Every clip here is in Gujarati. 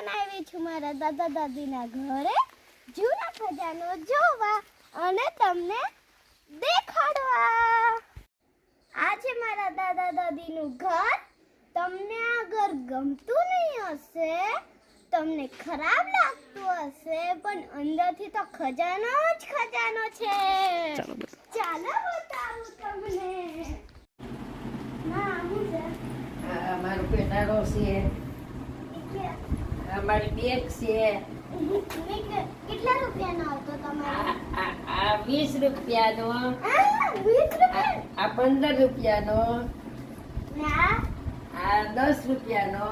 પણ આવી છું મારા દાદા દાદીના ઘરે જૂના ખજાનો જોવા અને તમને દેખાડવા. આ છે મારા દાદા દાદીનું ઘર. તમને આ ઘર ગમતું નહીં હશે, તમને ખરાબ લાગતું હશે, પણ અંદરથી તો ખજાનો જ ખજાનો છે. ચાલો બતાવું તમને. અમારું પેટારો છે, અમારી બેગ છે. કેટલા રૂપિયાનો આવતો તમારો? આ 20 રૂપિયાનો, 20 રૂપિયા. આ 15 રૂપિયાનો, ના આ 10 રૂપિયાનો.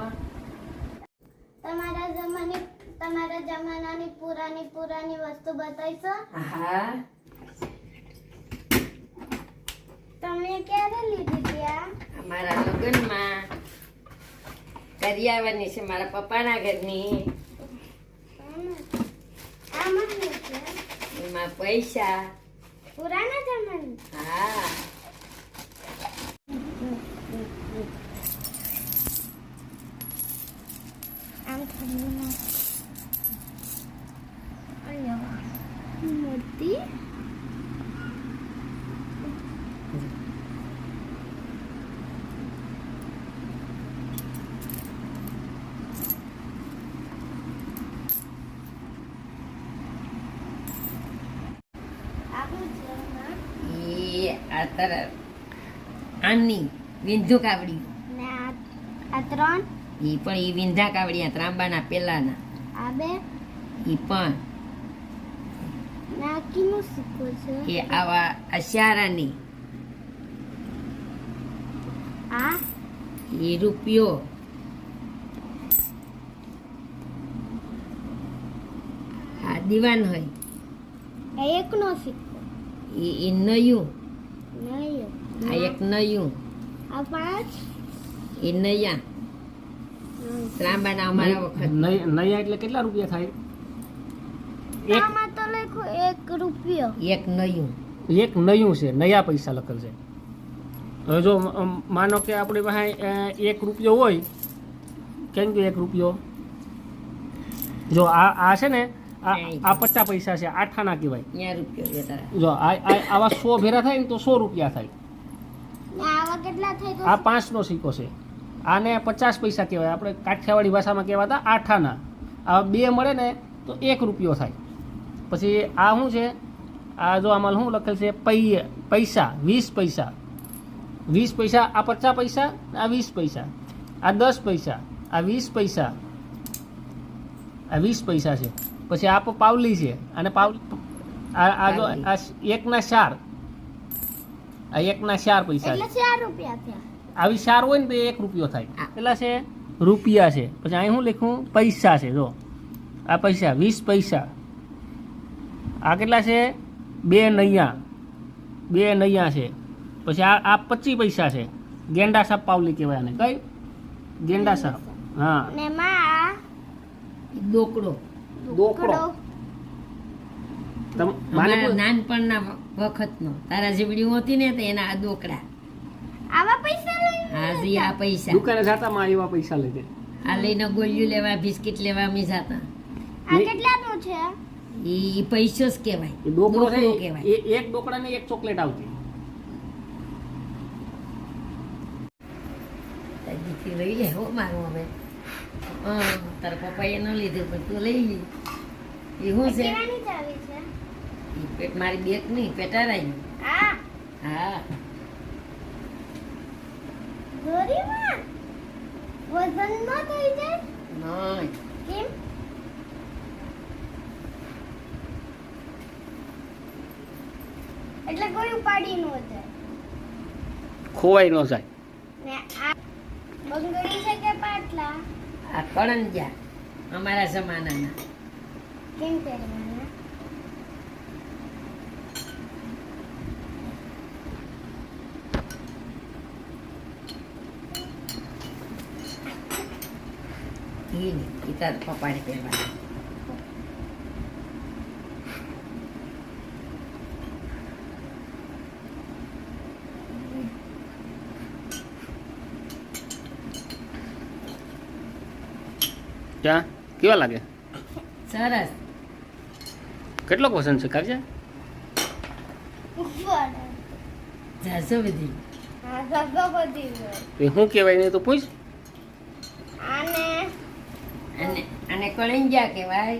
તમારા જમાનાની પુરાની વસ્તુ બતાવીશો? હા. તમે ક્યારે લીધી હતી આ? અમારા લગ્નમાં કરિયાવરની છે, મારા પપ્પાના ઘરની. આમાં શું છે? એમાં પૈસા. પુરાના જમાના. હા. આમ થઈને મોતી આની વિંધુ કાવડી. ને આ ત્રણ. ઈ પણ ઈ વિંધા કાવડી આ ત્રાંબાના પેલાના. આ બે. ઈ પણ ને આ કીનું સિક્કો છે? એ આવા અશારાની. આ ઈ રૂપિયો. આ દીવાન હોય. આ એકનો સિક્કો. ઈ નયું. નહીં. આ એક નયું. આ 5. એ નયા ત્રાંબાના અમારા વખત. નયા એટલે કેટલા રૂપિયા થાય? આમાં તો લખ્યું 1 રૂપિયો. એક નયું. એક નયું છે, નયા પૈસા લખેલ છે. હવે જો માનો કે આપણી પાસે 1 રૂપિયો હોય, કેમ કે 1 રૂપિયો, જો આ છે ને આ 50 પૈસા છે, 8 આના કહેવાય. ત્યાં રૂપિયો છે તારા. જો આવા 100 ભેરા થાય ને તો 100 રૂપિયા થાય. આવા કેટલા થઈ આ 5 નો સિક્કો છે, આને 50 પૈસા કહેવાય. આપણે કાઠિયાવાડી ભાષામાં કહેવાતા 8 આના. આ 2 મળે ને તો 1 રૂપિયો થાય. પછી આ શું છે? આ જો આમાં શું લખેલ છે? પૈસા 20 પૈસા. 20 પૈસા. આ 50 પૈસા, આ 20 પૈસા, આ 10 પૈસા, આ 20 પૈસા, આ 20 પૈસા છે. પછી આ પાવલી છે, અને આ જો આ 1 ના 4, આ 1 ના 4 પૈસા છે. એટલે 4 રૂપિયા થયા. આવી 4 હોય ને તો 1 રૂપિયો થાય. કેટલા છે? રૂપિયા છે. પછી અહીં શું લખ્યું? પૈસા છે. જો આ પૈસા 20 પૈસા. આ કેટલા છે? 2 નૈયા. 2 નૈયા છે. પછી આ 25 પૈસા છે. ગેંડા સાપ પાવલી કહેવાય આને. કઈ? ગેંડા સાપ. હા. ને માં દોકડો. દોકડો. મારા નાનપણના વખતનો તારા જેવડી હોતી ને તો એના આ દોકડા. આવા પૈસા લઈને હા જી આ પૈસા. દુકાને જાતા માં એવા પૈસા લઈ. આ લઈને ગોળિયું લેવા, બિસ્કિટ લેવા અમે જાતા. આ કેટલાનું છે? ઈ પૈસો જ કહેવાય. એ દોકડો છે. કહેવાય. એક દોકડા ને 1 ચોકલેટ આવતી. દીકરી લઈ લે હો મારું હવે. તારા પપ્પાએ ન લીધું પણ તું લઈ લી. એ શું છે? કેવાની ચાવી છે? ઈ મારી બેગ નહીં, પેટારાઈ. આ હા. દોરીમાં વજન ન થઈ જાય? નહીં. કેમ? એટલે કોઈ ઉપાડી ન જાય. ખોવાઈ ન જાય. ને આ બંગડી છે કે પાટલા? આ કણંજા અમારા જમાનાના. કેમ પહેરવાના? ઈ તારા પપ્પાને પહેરવાના. ક્યાં? કેવા લાગે? સરસ. કેટલો પસંદ છે કાવ્યા? ઉપર જાજો બધી. હા ગગપતિ છે. એ શું કહેવાય ને તો પૂછ. આને અને આને કળિંજા કહેવાય,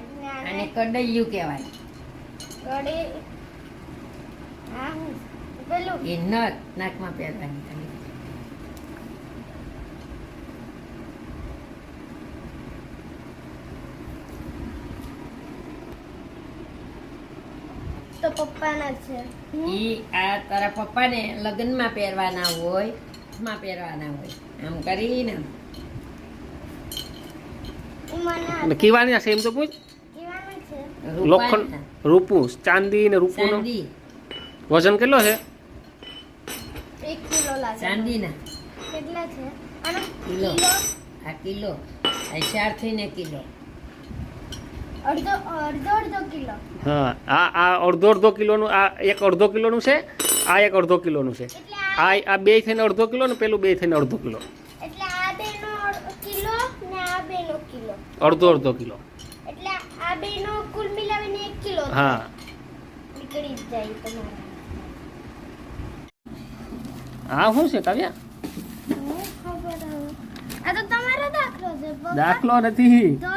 અને કડૈયું કહેવાય. કડી આ હું પેલું એ નથ નાકમાં પહેરવાની ખાલી. તો પપ્પાના છે. ઈ આ તારા પપ્પાને લગ્નમાં પહેરવાના હોય, માં પહેરવાના હોય. આમ કરીને ઈ મને અને કીવાની છે એમ તો પૂછ. કહેવાનું છે. લોખંડ, રૂપું, ચાંદી ને રૂપું. ચાંદી, વજન કેટલો છે? 1 કિલો લાગે. ચાંદીના કેટલા છે? અને કિલો. કિલો આ કિલો, આ 4 થઈને કિલો. અડધો કિલો. હા, આ અડધો કિલોનું, આ એક અડધો કિલોનું છે, આ એક અડધો કિલોનું છે. એટલે આ બે થઈને અડધો કિલો ને પેલું બે થઈને અડધો કિલો. એટલે આ બેનો કિલો ને આ બેનો કિલો. અડધો કિલો. એટલે આ બેનો કુલ મિલાવીને 1 કિલો હા. નીકળી જ જાય તમારે. આ શું છે કાવ્યા? હું ખબર હવે. આ તો તમારો દાખલો છે પપ્પા. દાખલો નથી. તો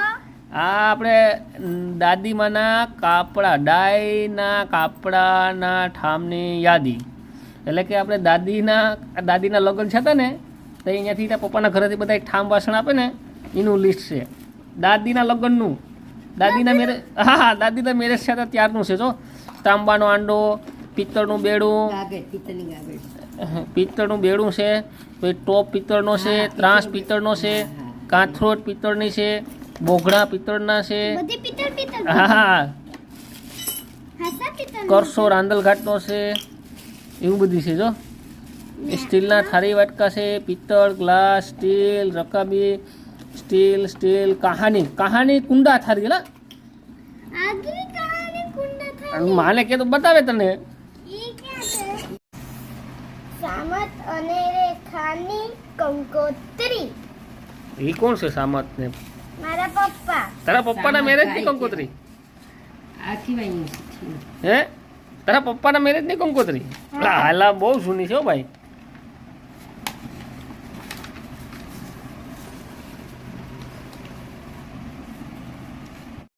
આ આપણે દાદીમાના કાપડા, ડાયના કાપડાના ઠામની યાદી. એટલે કે આપણે દાદીના લગ્ન છે ને, તો અહીંયાથી ત્યાં પપ્પાના ઘરેથી બધા ઠામ વાસણ આપે ને, એનું લિસ્ટ છે દાદીના લગ્નનું. દાદીના મેરેજ, હા દાદીના મેરેજ છે તો ત્યારનું છે. જો તાંબાનો આંડો, પિત્તળનું બેડું, ગાગર, પિત્તળની ગાગર. પિત્તળનું બેડું છે, પછી ટોપ પિત્તળનો છે, ત્રાસ પિત્તળનો છે, કાથરોટ પિત્તળની છે, બોઘડા પિત્તળના છે. બધી પિત્તળ હા, હાસા પિત્તળ. કરસો રાંદલઘાટનો છે, એવું બધી છે. જો સ્ટીલના થાળી વાટકા છે, પિત્તળ, ગ્લાસ, સ્ટીલ, રકાબી, સ્ટીલ, કહાની કુંડા થાળી. લા આગલી કહાની કુંડા થાય. માને કે તો બતાવે તને. ઈ ક્યાં છે? સામત અને રેખાની કંકોત્રી. એ કોણ છે સામત ને? મારા પપ્પા. તારા પપ્પાના મેરેજ ની કંકોત્રી? આ ખીવાયનું છે. હે, તારા પપ્પાના મેરેજ ની કંકોત્રી? હાલા બહુ જૂની છે હો ભાઈ.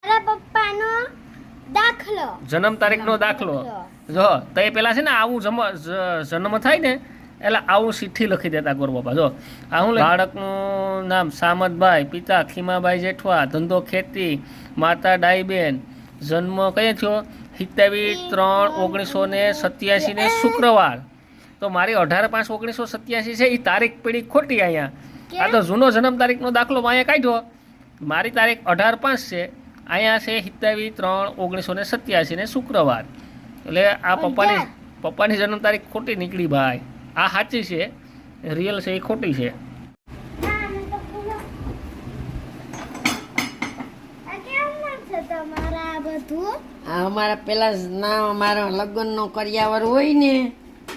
મારા પપ્પાનો દાખલો. જન્મ તારીખનો દાખલો. જો તો એ પેલા છે ને આવું જન્મ થાય ને એટલે આવું ચિઠ્ઠી લખી દેતા ગોર બાપા. જો આ હું બાળકનું નામ સામતભાઈ, પિતા ખીમાભાઈ જેઠવા, ધંધો ખેતી, માતા ડાઈબેન, જન્મ કયો થયો 27/3/1987 ને શુક્રવાર. તો મારી 18/5/1987 છે એ તારીખ પેઢી ખોટી અહીંયા. આ તો જૂનો જન્મ તારીખનો દાખલો અહીંયા કાઢ્યો. મારી તારીખ 18/5 છે, અહીંયા છે 27/3/1987 ને શુક્રવાર. એટલે આ પપ્પાની જન્મ તારીખ ખોટી નીકળી ભાઈ. આ સાચી છે, રિયલ છે એ ખોટી છે. ના, અમે તો પૂરો. આ કેવું છે તમારા આ બધું? આ અમારા પેલા ના અમારા લગ્નનો કર્યાવર હોય ને,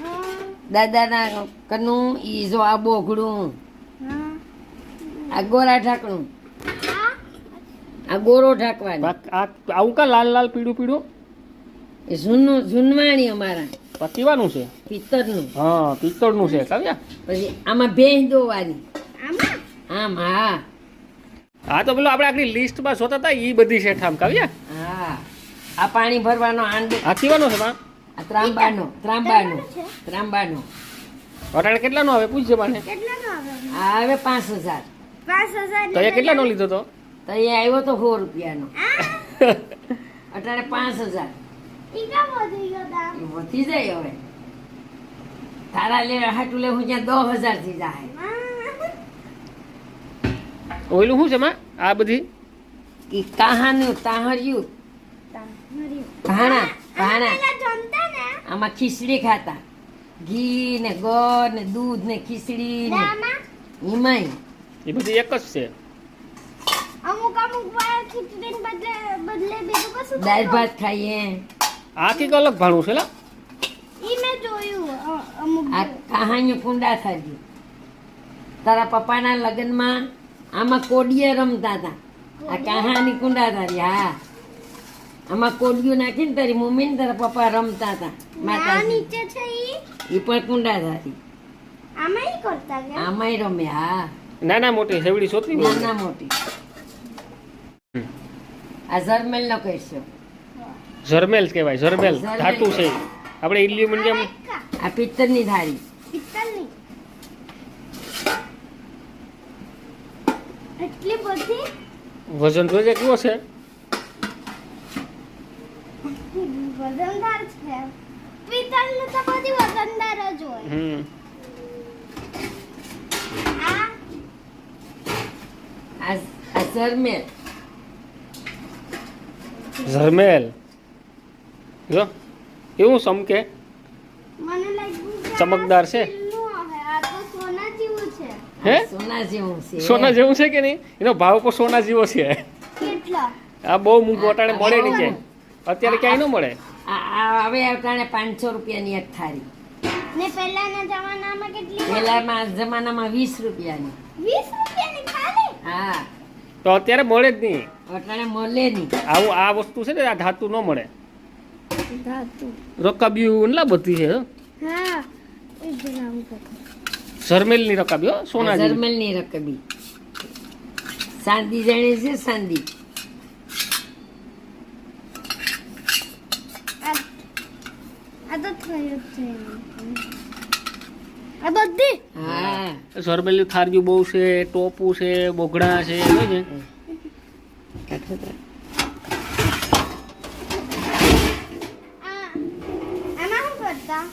હા, દાદાના કનું, ઈ જો આ બોઘડું, હા. આ ગોરા ઢાંકણું, આ આ ગોરો ઢાંકવાની. આવું કા લાલ પીળું? એ જૂનવાણી અમારા પતીવાનું છે. પિત્તળનું. હા, પિત્તળનું છે કાવ્યા. પછી આમાં ભેંસ દોવાની. આમાં આમ, હા હા, તો પેલો આપણે આખી લિસ્ટમાં જોતા હતા એ બધી છે ઠામ કાવ્યા. હા. આ પાણી ભરવાનો આંડો, આ કીવાનો છે માં? આ ત્રાંબાનો. અટાણે કેટલાનો આવે પૂછજે મને. કેટલાનો આવે? આ હવે 5000. 5000 તો એ કેટલાનો લીધો તો? તો એ આવ્યો તો 100 રૂપિયાનો. અટાણે 5000. ઈ કામ વધી ગયો દામ. એ વધી જાય હવે. તારા લે હાટું લે હું ત્યાં 10000 થી જાય. ઓઈલું શું છે માં આ બધી? ઈ કહાનું તાહર્યું, ભાણા. પેલા જમતા ને આમાં ખીચડી ખાતા, ઘી ને ગોળ ને દૂધ ને ખીચડી ને આમાં ઈમાય. એ બધી એક જ છે. અમુક વાર ખીચડીને બદલે બીજું કશું દાળ ભાત ખાઈએ. આ કંઈક અલગ ભાણું છે લા. ઈ મેં જોયું અમુક આ કહાની કુંડા થાજી. તારા પપ્પાના લગ્નમાં આમાં કોડિયા રમતા હતા. આ કહાની કુંડાધારી હા આમાં કોડિયું નાખીને તારી મમ્મી ને તારા પપ્પા રમતા હતા આ માતાજી નીચે છે ઈ એ પણ કુંડાધારી આમાં ઈ કરતા કે આમાંય રમે હા નાના મોટી સેવડી સોતરી નાના મોટી આ ઝરમેલ નો કહેશો ઝરમેલ કહેવાય ઝરમેલ ઝરમેલ. ધાતુ છે આપણે ઇડલી જેમ આ પિત્તળની થાળી પિત્તળની એટલી બધી વજન જોજે કેવો છે વજનદાર છે પિત્તળનું તો બધી વજનદાર જ હોય આ આ ઝરમેલ ઝરમેલ જો એવું સમકે મને લાગ્યું કે ચમકદાર છે. આ સ્ટીલનું હશે. આ તો સોના જેવું છે હે સોના જેવું છે સોના જેવું છે કે નહીં એનો ભાવ પણ સોના જેવો છે કેટલા આ બહુ મૂંઘું અટાણે મળે નહીં છે અત્યારે ક્યાંય ન મળે આ હવે આવતાને 500 રૂપિયાની એક થાળી ને પહેલાના જમાનામાં કેટલી પહેલાના જમાનામાં 20 રૂપિયાની 20 રૂપિયાની ખાલી હા તો અત્યારે મળે જ નહીં અટાણે મળે નહીં આવું આ વસ્તુ છે ને આ ધાતુ ન મળે ધાતુ રકાબીયું એટલા બધી છે હો. હા એ જણાવું ઝરમેલની રકાબી હો સોના જેવી. ઝરમેલની રકબી સાંદી જાણે છે સાંદી આ તો થયું છે આ બધી હા ઝરમેલની થાળીઓ બહુ છે ટોપું છે બોગડા છે જોજે. આમાં શું કરતા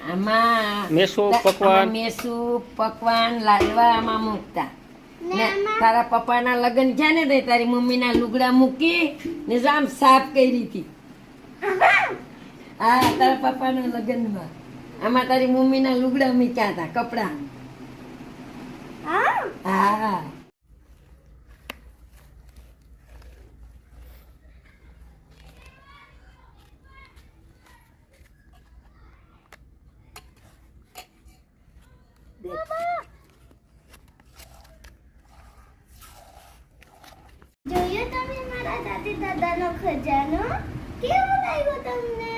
આમાં મેસો પકવાન મેસું પકવાન લાડવા આમાં મૂકતા ને ને આમાં તારા પપ્પાના લગ્ન છે ને તે તારી મમ્મીના લુગડા મૂકી ને આમ સાફ કરી હતી હા તારા પપ્પાના લગ્નમાં આમાં તારી મમ્મીના લુગડા મૂક્યા હતા કપડા હા હા જોયું તમે મારા દાદી દાદાનો ખજાનો કેવો લાગ્યો તમને